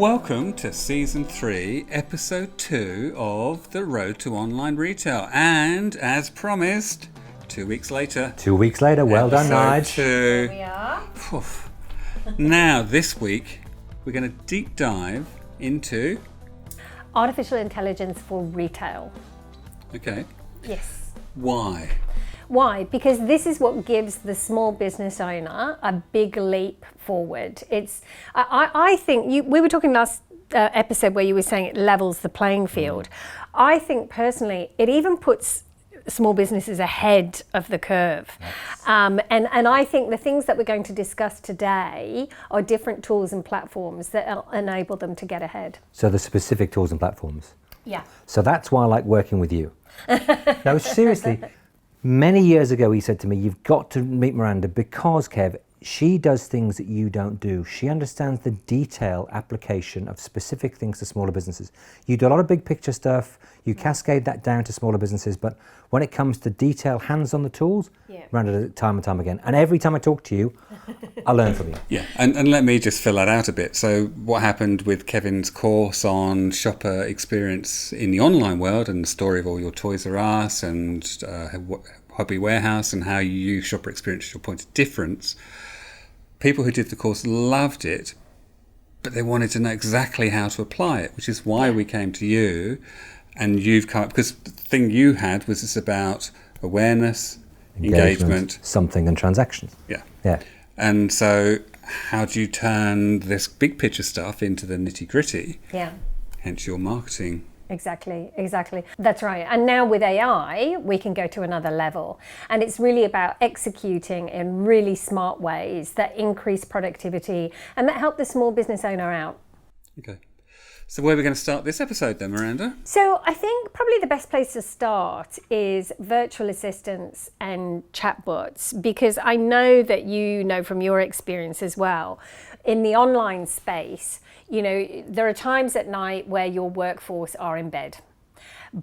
Welcome to Season 3, Episode 2 of The Road to Online Retail. And, as promised, 2 weeks later. 2 weeks later, well done, Nigel. Here we are. Now, this week, we're going to deep dive into... Artificial intelligence for retail. Okay. Yes. Why? Why? Because this is what gives the small business owner a big leap forward. I think, we were talking last episode where you were saying it levels the playing field. I think personally, it even puts small businesses ahead of the curve. Yes. And I think the things that we're going to discuss today are different tools and platforms that enable them to get ahead. So the specific tools and platforms. Yeah. So that's why I like working with you. No, seriously. Many years ago, he said to me, you've got to meet Miranda because, Kev, she does things that you don't do. She understands the detail application of specific things to smaller businesses. You do a lot of big picture stuff, you cascade that down to smaller businesses, but when it comes to detail, hands on the tools, Miranda does it time and time again. And every time I talk to you, I learn from you. Yeah, and let me just fill that out a bit. So what happened with Kevin's course on shopper experience in the online world and the story of all your Toys R Us and Hobby Warehouse and how you use shopper experience as your point of difference, people who did the course loved it, but they wanted to know exactly how to apply it, which is why we came to you. And you've come up, because the thing you had was this about awareness, engagement, something, and transactions. Yeah. And so how do you turn this big picture stuff into the nitty gritty? Yeah. Hence your marketing. Exactly. That's right. And now with AI, we can go to another level. And it's really about executing in really smart ways that increase productivity and that help the small business owner out. Okay. So where are we going to start this episode then, Miranda? So I think probably the best place to start is virtual assistants and chatbots, because I know that you know from your experience as well, in the online space, you know, there are times at night where your workforce are in bed.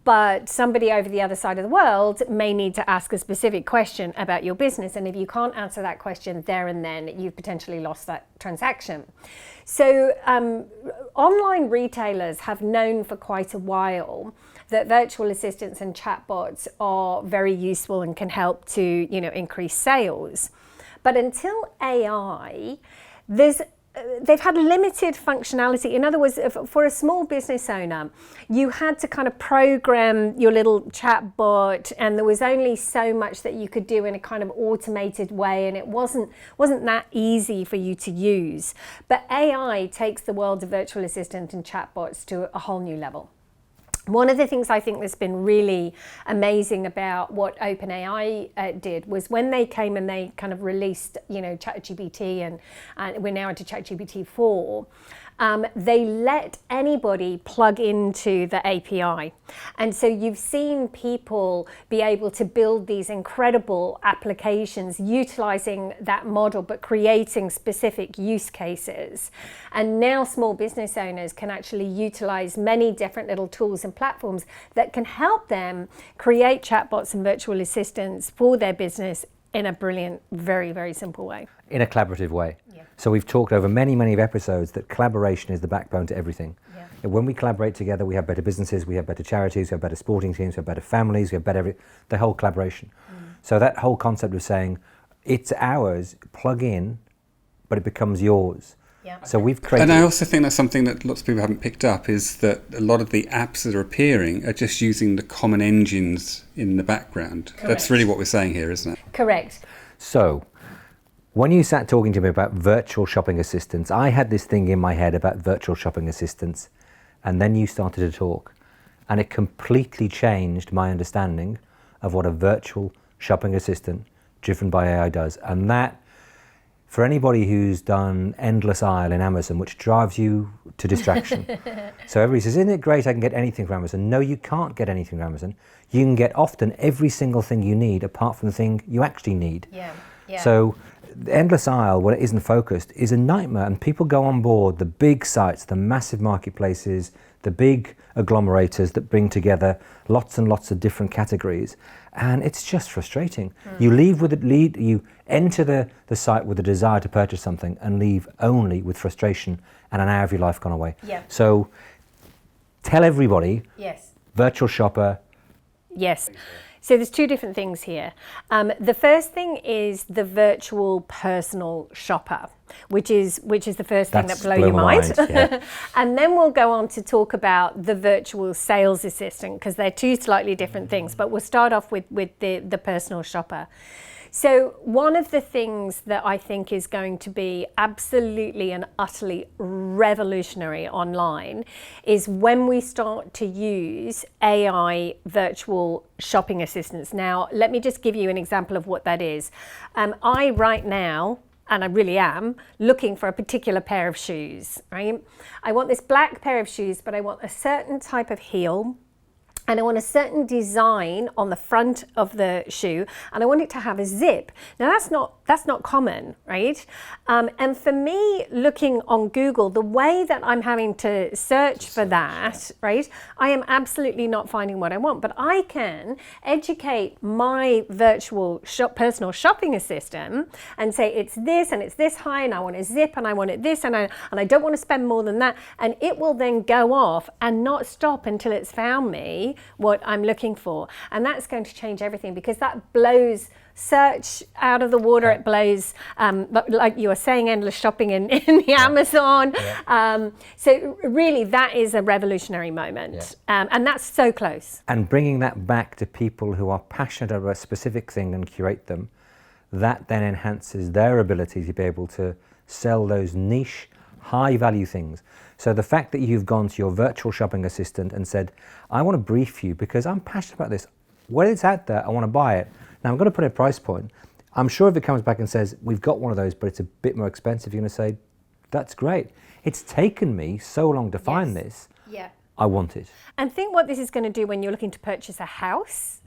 But somebody over the other side of the world may need to ask a specific question about your business. And if you can't answer that question there and then, you've potentially lost that transaction. So online retailers have known for quite a while that virtual assistants and chatbots are very useful and can help to, you know, increase sales. But until AI, they've had limited functionality. In other words, for a small business owner, you had to kind of program your little chatbot, and there was only so much that you could do in a kind of automated way, and it wasn't that easy for you to use. But AI takes the world of virtual assistant and chatbots to a whole new level. One of the things I think that's been really amazing about what OpenAI did was when they came and they kind of released, you know, ChatGPT and we're now into ChatGPT 4, they let anybody plug into the API. And so you've seen people be able to build these incredible applications utilizing that model, but creating specific use cases. And now small business owners can actually utilize many different little tools and platforms that can help them create chatbots and virtual assistants for their business in a brilliant, very, very simple way. In a collaborative way. Yeah. So we've talked over many episodes that collaboration is the backbone to everything. Yeah. And when we collaborate together, we have better businesses, we have better charities, we have better sporting teams, we have better families, we have better the whole collaboration. So that whole concept of saying, it's ours, plug in, but it becomes yours. Yeah. So we've created... And I also think that's something that lots of people haven't picked up, is that a lot of the apps that are appearing are just using the common engines in the background. Correct. That's really what we're saying here, isn't it? Correct. So, when you sat talking to me about virtual shopping assistants, I had this thing in my head about virtual shopping assistants, and then you started to talk, and it completely changed my understanding of what a virtual shopping assistant driven by AI does. And that, for anybody who's done endless aisle in Amazon, which drives you to distraction. So everybody says, isn't it great I can get anything from Amazon? No, you can't get anything from Amazon. You can get often every single thing you need apart from the thing you actually need. Yeah. So the endless aisle, when it isn't focused, is a nightmare, and people go on board the big sites, the massive marketplaces, the big agglomerators that bring together lots and lots of different categories, And it's just frustrating. You you enter the site with a desire to purchase something and leave only with frustration and an hour of your life gone away. Yeah. So tell everybody, Yes. virtual shopper. Yes. So there's two different things here. The first thing is the virtual personal shopper, which is the first thing that blow your mind. Yeah. And then we'll go on to talk about the virtual sales assistant, because they're two slightly different things. But we'll start off with the personal shopper. So one of the things that I think is going to be absolutely and utterly revolutionary online is when we start to use AI virtual shopping assistants. Now, let me just give you an example of what that is. I right now, and I really am, looking for a particular pair of shoes, right? I want this black pair of shoes, but I want a certain type of heel. And I want a certain design on the front of the shoe, and I want it to have a zip. Now that's not common, right? And for me, looking on Google, the way that I'm having to search for that, right? I am absolutely not finding what I want, but I can educate my virtual personal shopping assistant and say it's this and it's this high, and I want a zip, and I want it this, and I don't want to spend more than that, and it will then go off and not stop until it's found me what I'm looking for. And that's going to change everything, because that blows search out of the water. It blows, like you were saying, endless shopping in the Amazon. So really, that is a revolutionary moment. And that's so close. And bringing that back to people who are passionate about a specific thing and curate them, that then enhances their ability to be able to sell those niche, high value things. So the fact that you've gone to your virtual shopping assistant and said, I want to brief you because I'm passionate about this. When it's out there, I want to buy it. Now I'm going to put a price point. I'm sure if it comes back and says, we've got one of those, but it's a bit more expensive, you're going to say, that's great. It's taken me so long to find this. Yeah. I want it. And think what this is going to do when you're looking to purchase a house.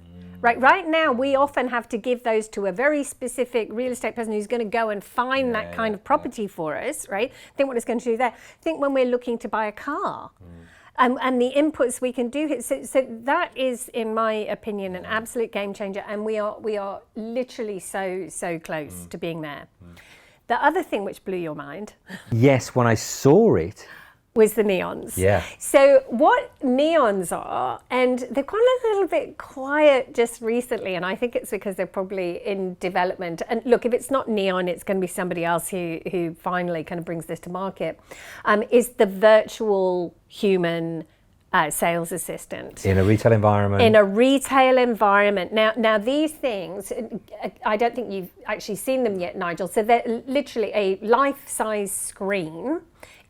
Right now, we often have to give those to a very specific real estate person who's going to go and find that kind of property for us, right? Think what it's going to do there. Think when we're looking to buy a car. And the inputs we can do. So that is, in my opinion, an absolute game changer. And we are literally so close to being there. The other thing which blew your mind. Yes, when I saw it. Was the neons. Yeah. So what neons are, and they've gone a little bit quiet just recently, and I think it's because they're probably in development. And look, if it's not neon, it's going to be somebody else who finally kind of brings this to market, is the virtual human sales assistant. In a retail environment. In a retail environment. Now these things, I don't think you've actually seen them yet, Nigel. So they're literally a life-size screen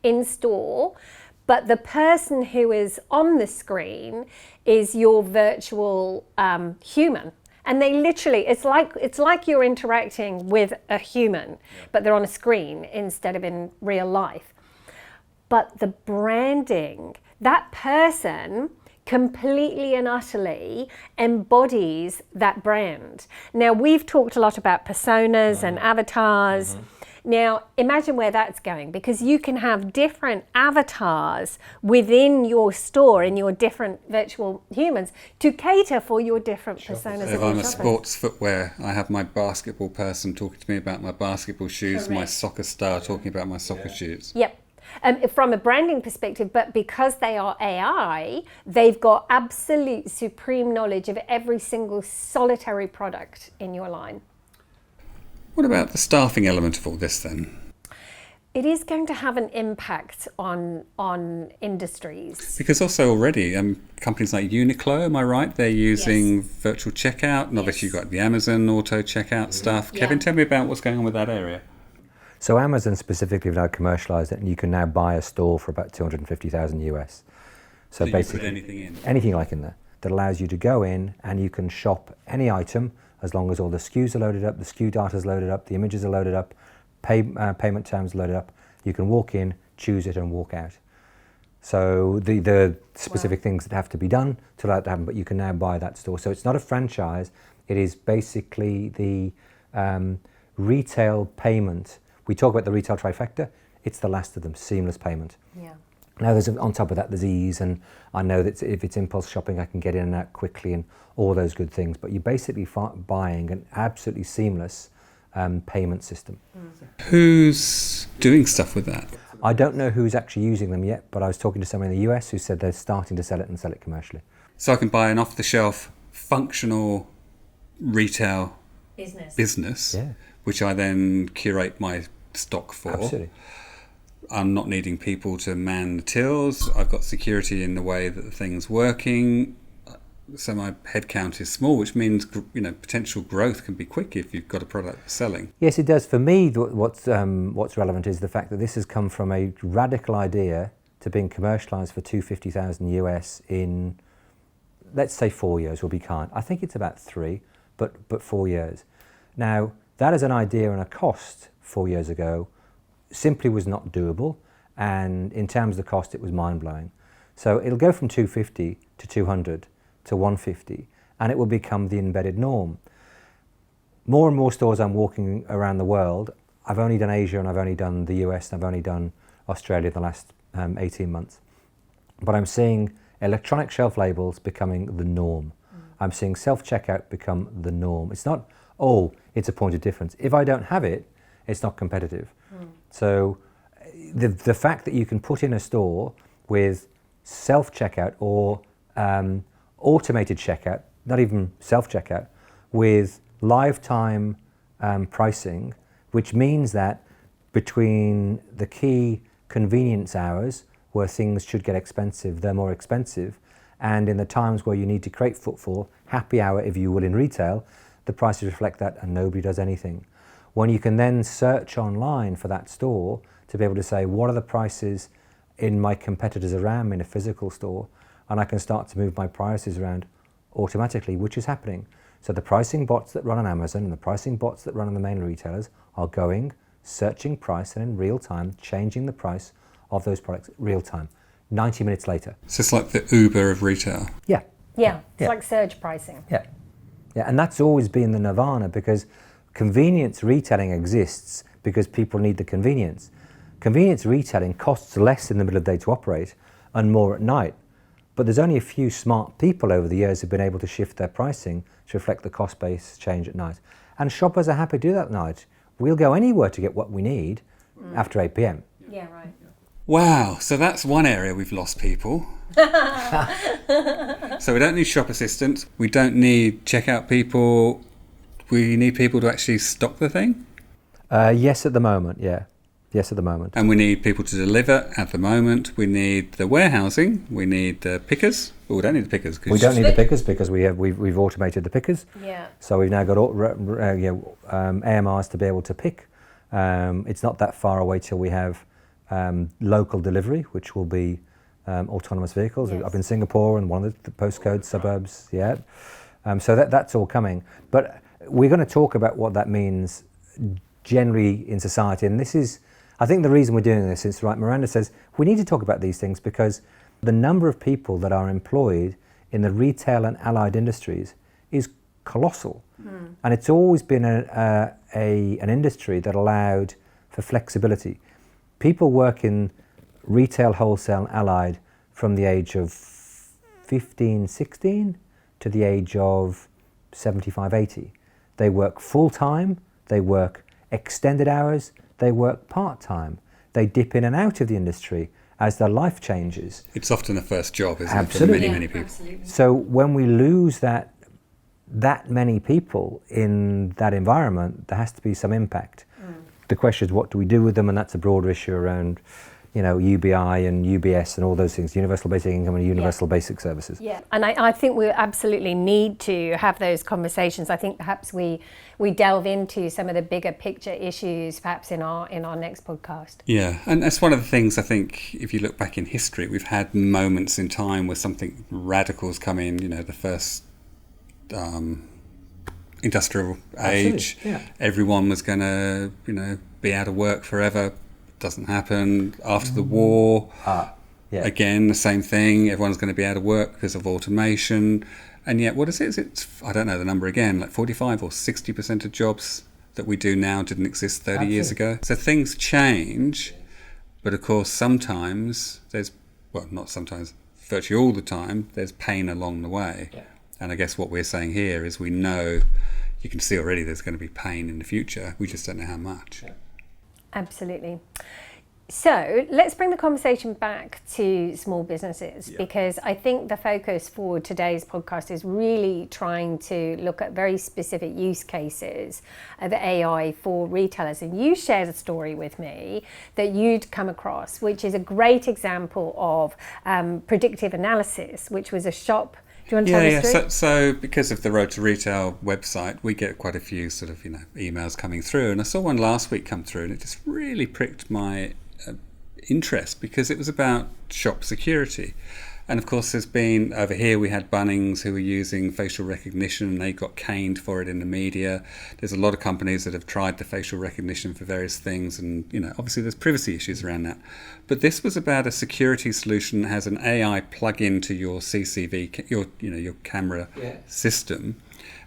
in store, but the person who is on the screen is your virtual human. And they literally, it's like you're interacting with a human, but they're on a screen instead of in real life. But the branding, that person completely and utterly embodies that brand. Now, we've talked a lot about personas and avatars. Now, imagine where that's going, because you can have different avatars within your store and your different virtual humans to cater for your different personas. If I'm a sports footwear, I have my basketball person talking to me about my basketball shoes, Correct. my soccer star talking about my soccer shoes. Yep. From a branding perspective, but because they are AI, they've got absolute supreme knowledge of every single solitary product in your line. What about the staffing element of all this then? It is going to have an impact on industries. Because also already companies like Uniqlo, am I right? They're using virtual checkout, and obviously you've got the Amazon auto checkout stuff. Yeah. Kevin, tell me about what's going on with that area. So Amazon specifically have now commercialized it, and you can now buy a store for about 250,000 US. So you basically, put anything in? Anything like in there that allows you to go in and you can shop any item as long as all the SKUs are loaded up, the SKU data is loaded up, the images are loaded up, payment terms are loaded up. You can walk in, choose it, and walk out. So the specific things that have to be done to allow it to happen, but you can now buy that store. So it's not a franchise. It is basically the retail payment. We talk about the retail trifecta. It's the last of them, seamless payment. Yeah. Now there's on top of that there's ease, and I know that if it's impulse shopping I can get in and out quickly and all those good things, but you're basically buying an absolutely seamless payment system. Who's doing stuff with that? I don't know who's actually using them yet, but I was talking to someone in the US who said they're starting to sell it and sell it commercially. So I can buy an off-the-shelf functional retail business, Yeah. which I then curate my stock for. Absolutely. I'm not needing people to man the tills. I've got security in the way that the thing's working. So my headcount is small, which means potential growth can be quick if you've got a product selling. Yes, it does. For me, what's relevant is the fact that this has come from a radical idea to being commercialised for $250,000 US in, let's say, 4 years. We'll be kind. I think it's about 3, but 4 years. Now, that is an idea and a cost 4 years ago simply was not doable, and in terms of the cost, it was mind-blowing. So it'll go from 250 to 200 to 150, and it will become the embedded norm. More and more stores I'm walking around the world. I've only done Asia and I've only done the US and I've only done Australia the last 18 months. But I'm seeing electronic shelf labels becoming the norm. I'm seeing self-checkout become the norm. It's not, it's a point of difference. If I don't have it, it's not competitive. So the fact that you can put in a store with self-checkout or automated checkout, not even self-checkout, with lifetime pricing, which means that between the key convenience hours where things should get expensive, they're more expensive, and in the times where you need to create footfall, happy hour if you will in retail, the prices reflect that and nobody does anything. When you can then search online for that store to be able to say, what are the prices in my competitors around me in a physical store, and I can start to move my prices around automatically, which is happening. So the pricing bots that run on Amazon and the pricing bots that run on the main retailers are going, searching price, and in real time changing the price of those products real time, 90 minutes later. So it's like the Uber of retail. Yeah. Yeah, it's like surge pricing. Yeah. Yeah, and that's always been the nirvana, because convenience retailing exists because people need the convenience. Convenience retailing costs less in the middle of the day to operate and more at night. But there's only a few smart people over the years who've been able to shift their pricing to reflect the cost base change at night. And shoppers are happy to do that at night. We'll go anywhere to get what we need after 8 p.m. Yeah, right. Wow, so that's one area we've lost people. So we don't need shop assistants, we don't need checkout people, we need people to actually stock the thing? Yes, at the moment, yeah. Yes, at the moment. And we need people to deliver at the moment. We need the warehousing. We need the pickers. Well, we don't need the pickers. We don't need the pickers because we've automated the pickers. Yeah. So we've now got AMRs to be able to pick. It's not that far away till we have local delivery, which will be autonomous vehicles. Yes. Up in Singapore and one of the postcode suburbs. Yeah. So that's all coming. But we're going to talk about what that means generally in society, and this is, I think, the reason we're doing this is, right, Miranda says we need to talk about these things because the number of people that are employed in the retail and allied industries is colossal. And it's always been an industry that allowed for flexibility. People work in retail, wholesale and allied from the age of 15, 16 to the age of 75, 80. They work full-time, they work extended hours, they work part-time. They dip in and out of the industry as their life changes. It's often a first job, isn't Absolutely. it, for many people? Absolutely. So when we lose that many people in that environment, there has to be some impact. The question is, what do we do with them? And that's a broader issue around, UBI and UBS and all those things, universal basic income and universal basic services. Yeah, and I think we absolutely need to have those conversations. I think perhaps we delve into some of the bigger picture issues perhaps in our next podcast. Yeah, and that's one of the things I think, if you look back in history, we've had moments in time where something radical's come in, the first industrial age. Yeah. Everyone was going to, be out of work forever. Doesn't happen. After the war, again, the same thing. Everyone's going to be out of work because of automation. And yet, what is it? It's, I don't know the number again, like 45 or 60% of jobs that we do now didn't exist 30 years ago. So things change, but of course, sometimes there's well, not sometimes, virtually all the time, there's pain along the way. Yeah. And I guess what we're saying here is we know, you can see already there's going to be pain in the future. We just don't know how much. Yeah. Absolutely. So let's bring the conversation back to small businesses, because I think the focus for today's podcast is really trying to look at very specific use cases of AI for retailers. And you shared a story with me that you'd come across, which is a great example of predictive analysis, which was a shop. Do you want to tell the story? So because of the Road to Retail website, we get quite a few sort of, emails coming through. And I saw one last week come through, and it just really pricked my interest, because it was about shop security. And of course, there's been, over here we had Bunnings who were using facial recognition, and they got caned for it in the media. There's a lot of companies that have tried the facial recognition for various things, and obviously there's privacy issues around that. But this was about a security solution that has an AI plug-in to your CCV, your camera system.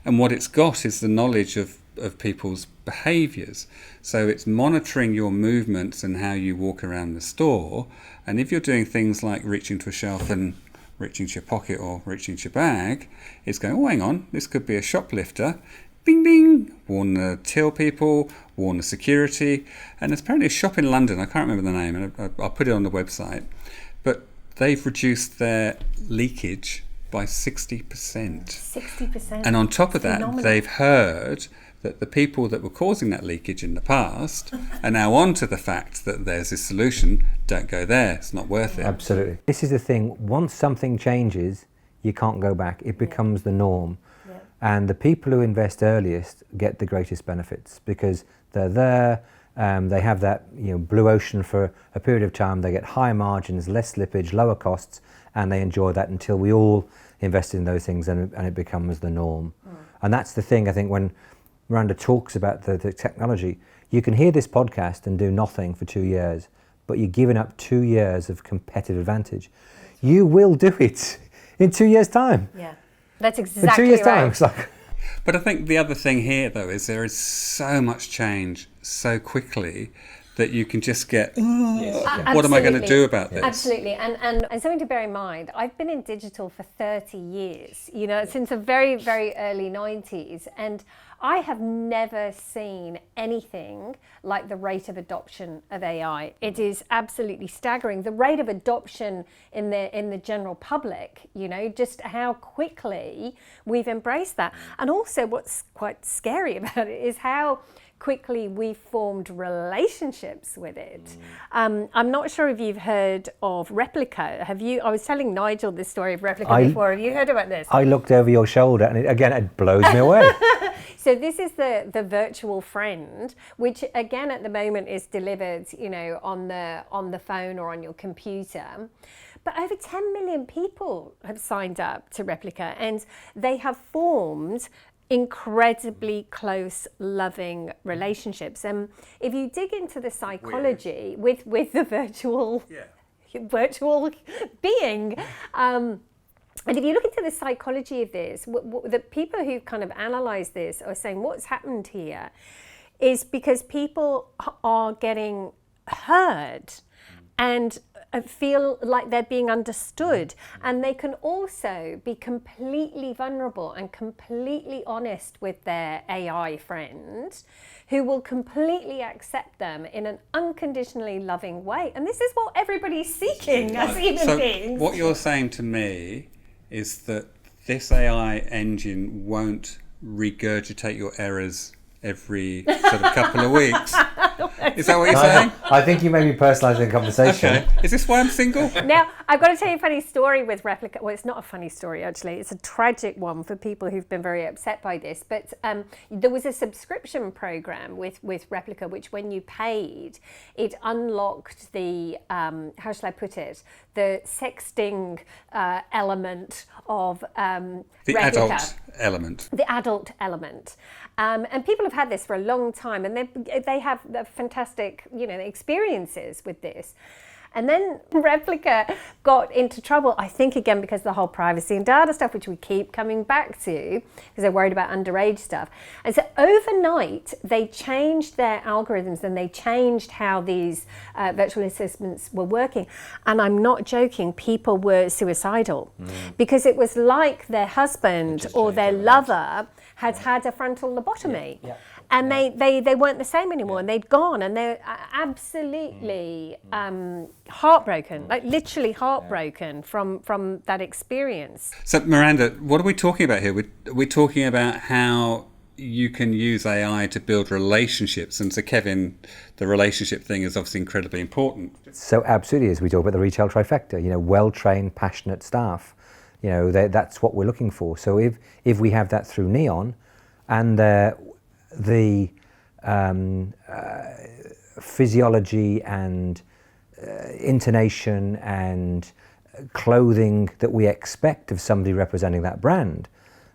And what it's got is the knowledge of people's behaviours. So it's monitoring your movements and how you walk around the store. And if you're doing things like reaching to a shelf and reaching to your pocket or reaching to your bag, it's going, oh, hang on, this could be a shoplifter. Bing, bing, warn the till people, warn the security. And there's apparently a shop in London, I can't remember the name, and I'll put it on the website, but they've reduced their leakage by 60%. 60%. And on top of that, Phenomenal. they've heard that the people that were causing that leakage in the past are now on to the fact that there's this solution. Don't go there, it's not worth it. Absolutely. This is the thing, once something changes, you can't go back. It becomes the norm. Yeah. And the people who invest earliest get the greatest benefits, because they're there, they have that blue ocean for a period of time, they get higher margins, less slippage, lower costs, and they enjoy that until we all invest in those things and it becomes the norm. And that's the thing, I think, when Miranda talks about the technology, you can hear this podcast and do nothing for 2 years, but you're giving up 2 years of competitive advantage. You will do it in 2 years' time. Yeah, that's In exactly 2 years' right. time, it's like... But I think the other thing here, though, is there is so much change so quickly that you can just get, what am I going to do about this? Absolutely. And something to bear in mind, I've been in digital for 30 years, since the very, very early 90s. And I have never seen anything like the rate of adoption of AI. It is absolutely staggering. The rate of adoption in the general public, just how quickly we've embraced that. And also what's quite scary about it is how quickly we formed relationships with it. I'm not sure if you've heard of Replica. Have you? I was telling Nigel this story of Replica before. Have you heard about this? I looked over your shoulder and it blows me away. So this is the virtual friend, which again at the moment is delivered, on the phone or on your computer. But over 10 million people have signed up to Replica, and they have formed incredibly close, loving relationships. And if you dig into the psychology with the virtual being, and if you look into the psychology of this, the people who've kind of analysed this are saying what's happened here is because people are getting heard and feel like they're being understood, and they can also be completely vulnerable and completely honest with their AI friend, who will completely accept them in an unconditionally loving way. And this is what everybody's seeking as human beings. What you're saying to me is that this AI engine won't regurgitate your errors every sort of couple of weeks. Is that what you're saying? I think you may be personalising the conversation. Okay. Is this why I'm single? Now, I've got to tell you a funny story with Replica. Well, it's not a funny story, actually. It's a tragic one for people who've been very upset by this. But there was a subscription program with Replica, which when you paid, it unlocked the, how shall I put it, the sexting element of the Replica. adult element. The adult element. And people have had this for a long time, and they have fantastic, experiences with this. And then Replica got into trouble, I think, again, because of the whole privacy and data stuff, which we keep coming back to, because they're worried about underage stuff. And so overnight, they changed their algorithms and they changed how these virtual assistants were working. And I'm not joking, people were suicidal because it was like their husband or their lover had had a frontal lobotomy. And they weren't the same anymore, and they'd gone, and they're absolutely heartbroken, like literally heartbroken from that experience. So Miranda, what are we talking about here? We're talking about how you can use AI to build relationships. And so Kevin, the relationship thing is obviously incredibly important. So absolutely, as we talk about the retail trifecta, well-trained, passionate staff, that's what we're looking for. So if we have that through Neon, and the physiology and intonation and clothing that we expect of somebody representing that brand,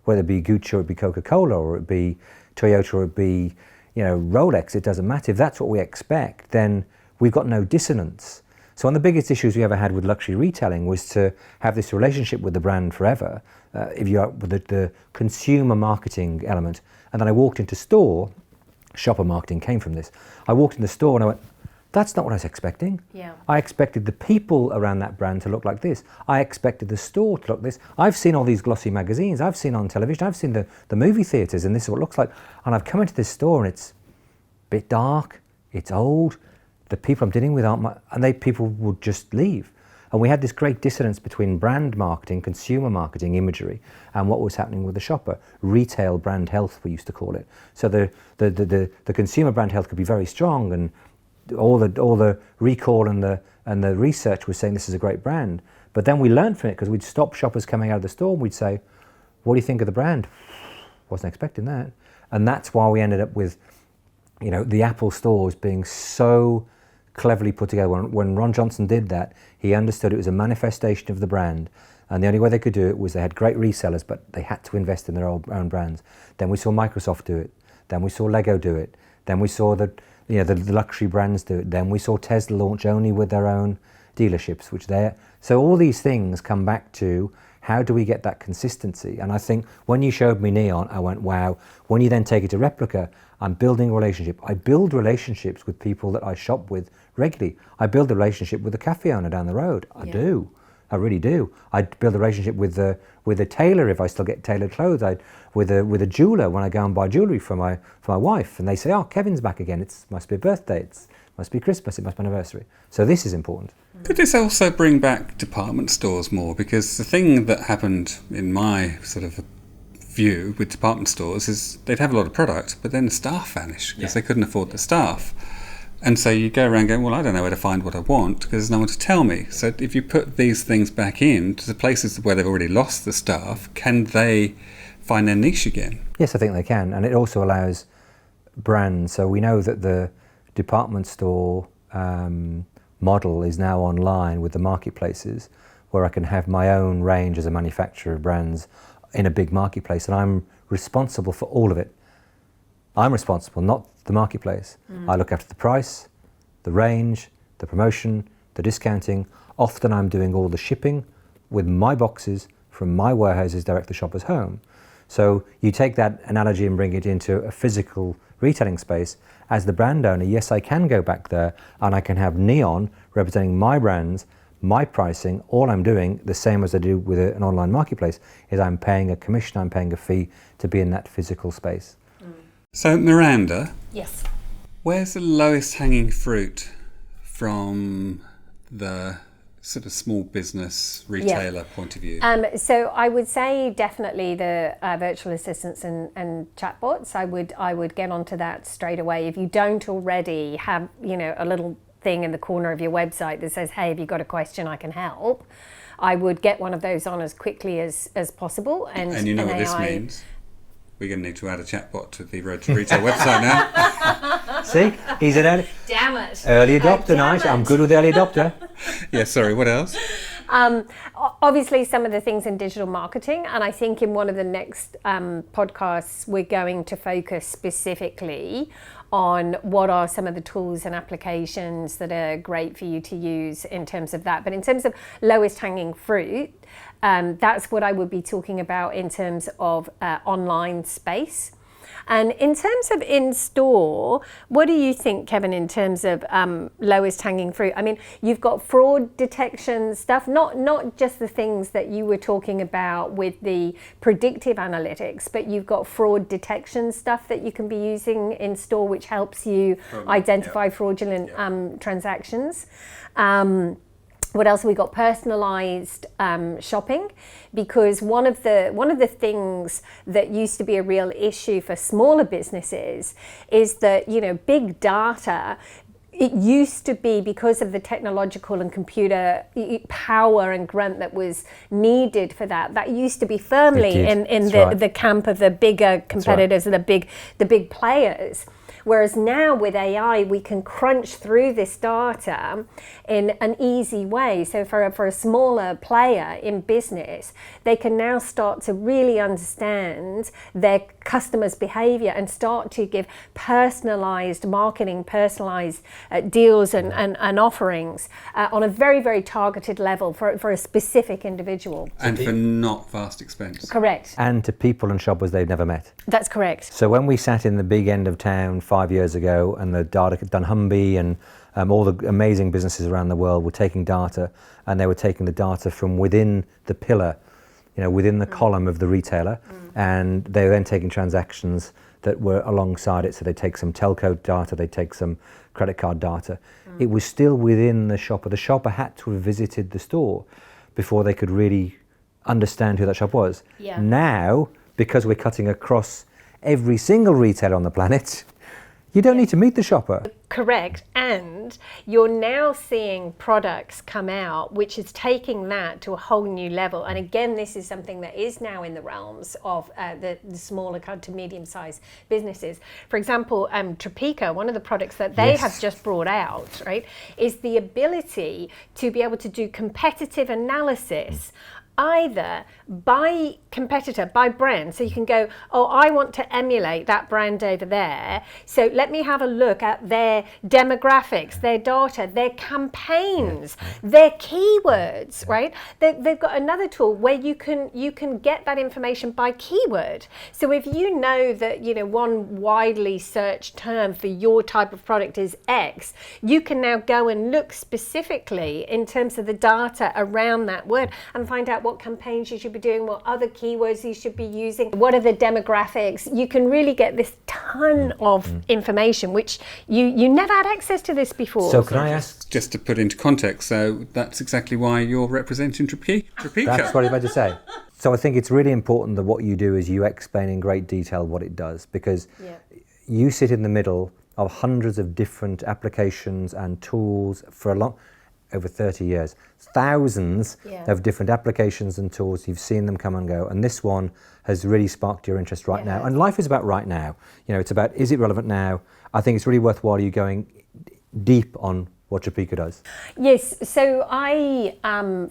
whether it be Gucci or it be Coca-Cola or it be Toyota or it be Rolex, it doesn't matter. If that's what we expect, then we've got no dissonance. So one of the biggest issues we ever had with luxury retailing was to have this relationship with the brand forever, if you are with the consumer marketing element. And then I walked into store, shopper marketing came from this. I walked in the store and I went, that's not what I was expecting. I expected the people around that brand to look like this. I expected the store to look this. I've seen all these glossy magazines, I've seen on television, I've seen the movie theatres, and this is what it looks like. And I've come into this store and it's a bit dark, it's old, the people I'm dealing with aren't people would just leave. And we had this great dissonance between brand marketing, consumer marketing, imagery, and what was happening with the shopper. Retail brand health, we used to call it. So the consumer brand health could be very strong, and all the recall and the research was saying this is a great brand. But then we learned from it, because we'd stop shoppers coming out of the store and we'd say, what do you think of the brand? Wasn't expecting that. And that's why we ended up with the Apple stores being so cleverly put together. When Ron Johnson did that, he understood it was a manifestation of the brand, and the only way they could do it was they had great resellers, but they had to invest in their own brands. Then we saw Microsoft do it, then we saw Lego do it, then we saw the luxury brands do it, then we saw Tesla launch only with their own dealerships, so all these things come back to how do we get that consistency. And I think when you showed me Neon, I went, wow. When you then take it to Replica, I'm building a relationship. I build relationships with people that I shop with regularly. I build a relationship with the cafe owner down the road. I do. I really do. I build a relationship with a tailor if I still get tailored clothes. With a jeweler when I go and buy jewellery for my wife, and they say, oh, Kevin's back again. It must be a birthday. It must be Christmas. It must be an anniversary. So this is important. Could this also bring back department stores more? Because the thing that happened in my sort of view with department stores is they'd have a lot of product, but then the staff vanish because they couldn't afford the staff. And so you go around going, well, I don't know where to find what I want because there's no one to tell me. So if you put these things back into the places where they've already lost the staff, can they find their niche again? Yes, I think they can. And it also allows brands. So we know that the department store model is now online with the marketplaces, where I can have my own range as a manufacturer of brands in a big marketplace, and I'm responsible for all of it. I'm responsible, not the marketplace. I look after the price, the range, the promotion, the discounting. Often I'm doing all the shipping with my boxes from my warehouses direct to shopper's home. So you take that analogy and bring it into a physical retailing space. As the brand owner, yes, I can go back there and I can have Neon representing my brands, my pricing. All I'm doing, the same as I do with an online marketplace, is I'm paying a commission, I'm paying a fee to be in that physical space. So Miranda, Yes. where's the lowest hanging fruit from the sort of small business retailer point of view? So I would say definitely the virtual assistants and chatbots. I would get onto that straight away. If you don't already have, a little thing in the corner of your website that says, hey, if you've got a question, I can help, I would get one of those on as quickly as possible. And you know what this means? We're going to need to add a chatbot to the Road to Retail website now. See, he's an Damn it. early adopter, nice. I'm good with early adopter. Yeah, sorry, what else? Obviously, some of the things in digital marketing, and I think in one of the next podcasts, we're going to focus specifically on what are some of the tools and applications that are great for you to use in terms of that. But in terms of lowest hanging fruit, that's what I would be talking about in terms of online space. And in terms of in-store, what do you think, Kevin, in terms of lowest hanging fruit? I mean, you've got fraud detection stuff, not just the things that you were talking about with the predictive analytics, but you've got fraud detection stuff that you can be using in-store, which helps you identify fraudulent transactions. What else have we got? Personalized shopping, because one of the things that used to be a real issue for smaller businesses is that, you know, big data, it used to be, because of the technological and computer power and grunt that was needed for that used to be firmly in the camp of the bigger competitors and the big players. Whereas now with AI, we can crunch through this data in an easy way. So for a smaller player in business, they can now start to really understand their customers' behavior and start to give personalized marketing, personalized deals and offerings on a very, very targeted level for a specific individual. And for not vast expense. Correct. And to people and shoppers they've never met. That's correct. So when we sat in the big end of town 5 years ago, and the data, dunnhumby and all the amazing businesses around the world were taking data, and they were taking the data from within the pillar, you know, within the column of the retailer, and they were then taking transactions that were alongside it. So they take some telco data, they take some credit card data. It was still within the shopper. The shopper had to have visited the store before they could really understand who that shop was. Yeah. Now, because we're cutting across every single retailer on the planet, you don't need to meet the shopper. Correct. And you're now seeing products come out which is taking that to a whole new level. And again, this is something that is now in the realms of the smaller to medium-sized businesses. For example, Topeka, one of the products that they have just brought out, right, is the ability to be able to do competitive analysis either by competitor, by brand. So you can go, oh, I want to emulate that brand over there. So let me have a look at their demographics, their data, their campaigns, their keywords, right? They've got another tool where you can get that information by keyword. So if you know that, you know, one widely searched term for your type of product is X, you can now go and look specifically in terms of the data around that word and find out what campaigns you should be doing, what other keywords you should be using, what are the demographics. You can really get this ton of information, which you never had access to this before. So can I ask? Just to put into context, so that's exactly why you're representing Topeka. That's what I was about to say. So I think it's really important that what you do is you explain in great detail what it does, because you sit in the middle of hundreds of different applications and tools for over 30 years, thousands of different applications and tools. You've seen them come and go, and this one has really sparked your interest right now. And life is about right now. You know, it's about, is it relevant now? I think it's really worthwhile you going deep on what Topeka does. Yes, so I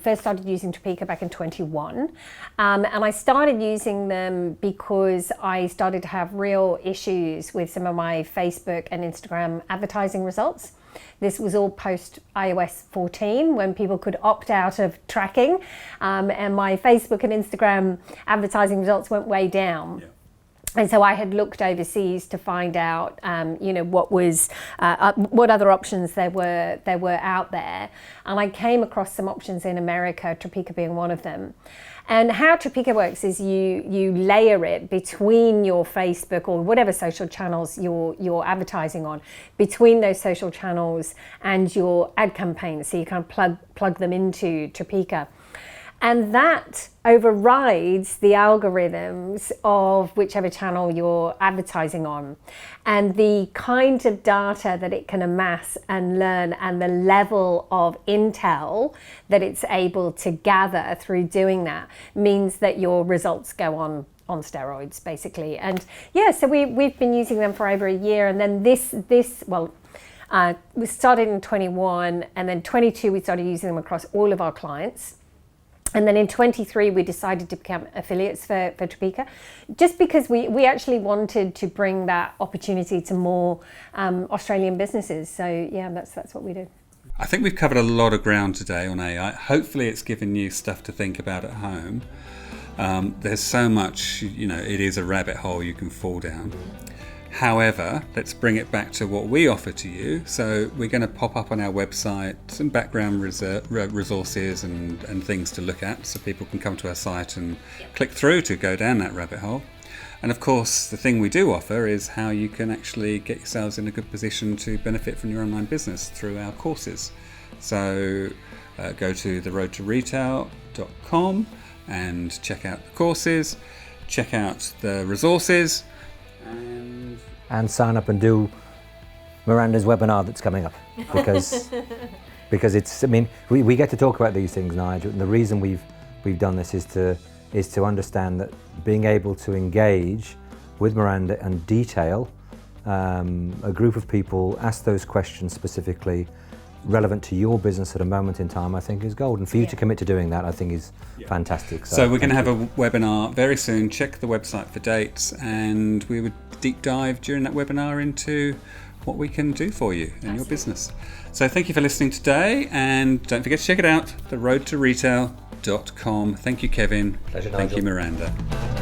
first started using Topeka back in 21, and I started using them because I started to have real issues with some of my Facebook and Instagram advertising results. This was all post iOS 14 when people could opt out of tracking, and my Facebook and Instagram advertising results went way down. Yeah. And so I had looked overseas to find out, you know, what other options there were out there, and I came across some options in America, Topeka being one of them. And how Topeka works is you layer it between your Facebook or whatever social channels you're advertising on, between those social channels and your ad campaigns. So you kind of plug them into Topeka. And that overrides the algorithms of whichever channel you're advertising on. And the kind of data that it can amass and learn and the level of intel that it's able to gather through doing that means that your results go on steroids, basically. And yeah, so we've been using them for over a year. And then we started in 21, and then 22 we started using them across all of our clients. And then in 23, we decided to become affiliates for Topeka, just because we actually wanted to bring that opportunity to more Australian businesses. So yeah, that's what we did. I think we've covered a lot of ground today on AI. Hopefully it's given you stuff to think about at home. There's so much, it is a rabbit hole you can fall down. However, let's bring it back to what we offer to you. So we're going to pop up on our website some background resources and things to look at, so people can come to our site and click through to go down that rabbit hole. And of course, the thing we do offer is how you can actually get yourselves in a good position to benefit from your online business through our courses. So go to theroadtoretail.com and check out the courses, check out the resources, and sign up and do Miranda's webinar that's coming up, because it's, we get to talk about these things, Nigel, and the reason we've done this is to understand that being able to engage with Miranda and detail a group of people, ask those questions specifically relevant to your business at a moment in time, I think is gold. And for you to commit to doing that, I think is fantastic. So we're going to have a webinar very soon. Check the website for dates, and we would deep dive during that webinar into what we can do for you in your business. So thank you for listening today, and don't forget to check it out, theroadtoretail.com. Thank you, Kevin. Pleasure, Thank Nigel. you, Miranda.